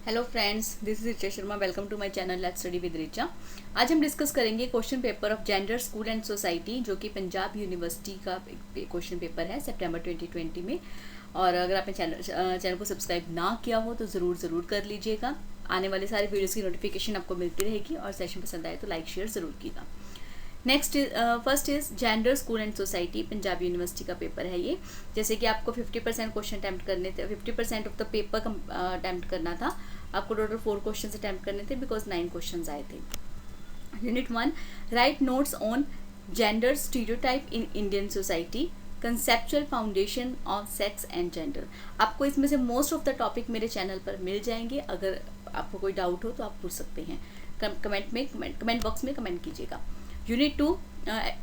Hello friends, this is Richa Sharma. Welcome to my channel let's study with Richa. आज हम discuss करेंगे question paper of gender school and society, जो कि Punjab university का question paper है सितंबर 2020 में। और अगर आपने चैनल को सब्सक्राइब ना किया हो तो ज़रूर कर लीजिएगा। आने वाले सारे वीडियोज़ की नोटिफिकेशन आपको मिलती रहेगी और सेशन पसंद आए तो लाइक शेयर ज़रूर कीजिएगा। Next first is gender school and society, Punjab university का पेपर है ये। जैसे कि आपको 50% क्वेश्चन अटैम्प्ट करने थे, 50% ऑफ द पेपर अटैम्प्ट करना था। आपको टोटल 4 क्वेश्चन अटैम्प्ट करने थे बिकॉज 9 क्वेश्चन आए थे। Unit 1, right notes on gender stereotype in Indian society, conceptual foundation of sex and gender. आपको इसमें से मोस्ट ऑफ द टॉपिक मेरे चैनल पर मिल जाएंगे। अगर आपको कोई डाउट हो तो आप पूछ सकते हैं, कमेंट बॉक्स में कमेंट कीजिएगा। Unit 2,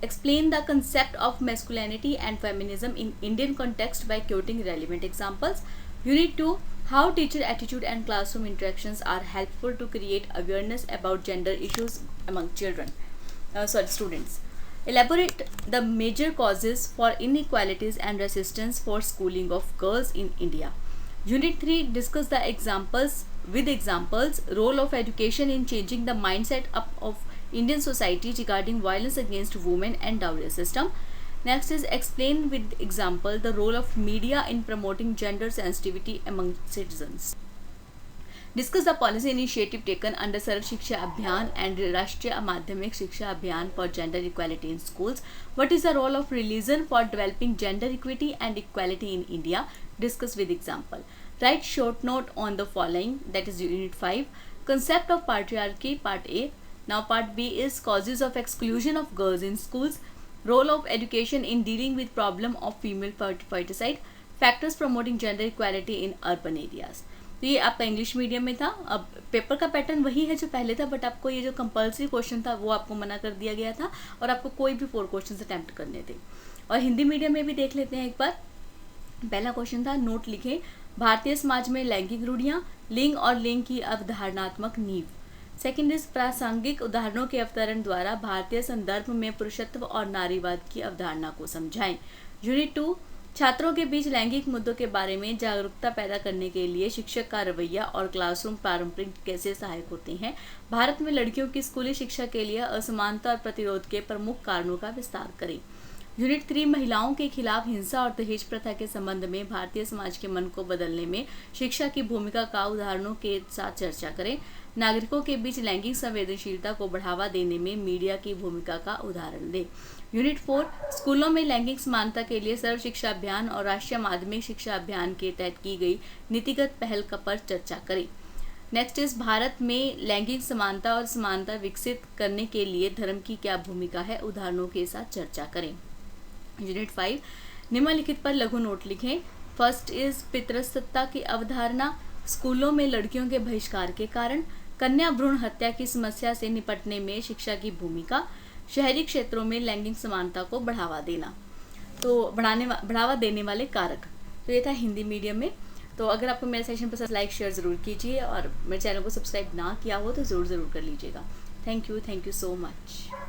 explain the concept of masculinity and feminism in Indian context by quoting relevant examples. Unit 2, how teacher attitude and classroom interactions are helpful to create awareness about gender issues among students. Elaborate the major causes for inequalities and resistance for schooling of girls in India. Unit 3, discuss the examples, role of education in changing the mindset of Indian society regarding violence against women and dowry system. Next is explain with example the role of media in promoting gender sensitivity among citizens. Discuss the policy initiative taken under Sarv Shiksha Abhiyan and Rashtriya Madhyamik Shiksha Abhiyan for gender equality in schools. What is the role of religion for developing gender equity and equality in India? Discuss with example. Write short note on the following, that is Unit 5, concept of patriarchy, Part A. Now Part B is causes of exclusion of girls in schools, role of education in dealing with problem of female ferticide, factors promoting gender equality in urban areas. तो ये आपका English medium में था। अब paper का pattern वही है जो पहले था, बट आपको ये जो कंपल्सरी क्वेश्चन था वो आपको मना कर दिया गया था और आपको कोई भी 4 क्वेश्चन अटैम्प्ट करने थे। और हिंदी मीडियम में भी देख लेते हैं एक बार। पहला क्वेश्चन था, नोट लिखें, भारतीय समाज में लैंगिक रूढ़ियाँ, लिंग और लिंग की अवधारणात्मक नींव। सेकेंड इज प्रासंगिक उदाहरणों के अवतरण द्वारा भारतीय संदर्भ में पुरुषत्व और नारीवाद की अवधारणा को समझाएं। यूनिट 2, छात्रों के बीच लैंगिक मुद्दों के बारे में जागरूकता पैदा करने के लिए शिक्षक का रवैया और क्लासरूम पारंपरिक कैसे सहायक होते हैं। भारत में लड़कियों की स्कूली शिक्षा के लिए असमानता और प्रतिरोध के प्रमुख कारणों का विस्तार करें। यूनिट 3, महिलाओं के खिलाफ हिंसा और दहेज प्रथा के संबंध में भारतीय समाज के मन को बदलने में शिक्षा की भूमिका का उदाहरणों के साथ चर्चा करें। नागरिकों के बीच लैंगिक संवेदनशीलता को बढ़ावा देने में मीडिया की भूमिका का उदाहरण दें। यूनिट 4, स्कूलों में लैंगिक समानता के लिए सर्व शिक्षा अभियान और राष्ट्रीय माध्यमिक शिक्षा अभियान के तहत की गई नीतिगत पहल पर चर्चा करें। नेक्स्ट इज, भारत में लैंगिक समानता और समानता विकसित करने के लिए धर्म की क्या भूमिका है, उदाहरणों के साथ चर्चा करें। यूनिट 5, निम्नलिखित पर लघु नोट लिखें। फर्स्ट इज, पितृसत्ता की अवधारणा, स्कूलों में लड़कियों के बहिष्कार के कारण, कन्या भ्रूण हत्या की समस्या से निपटने में शिक्षा की भूमिका, शहरी क्षेत्रों में लैंगिक समानता को बढ़ावा देना, तो बढ़ावा देने वाले कारक। तो ये था हिंदी मीडियम में। तो अगर आपको मेरा सेशन पसंद, लाइक शेयर ज़रूर कीजिए और मेरे चैनल को सब्सक्राइब ना किया हो तो ज़रूर कर लीजिएगा। Thank you so much.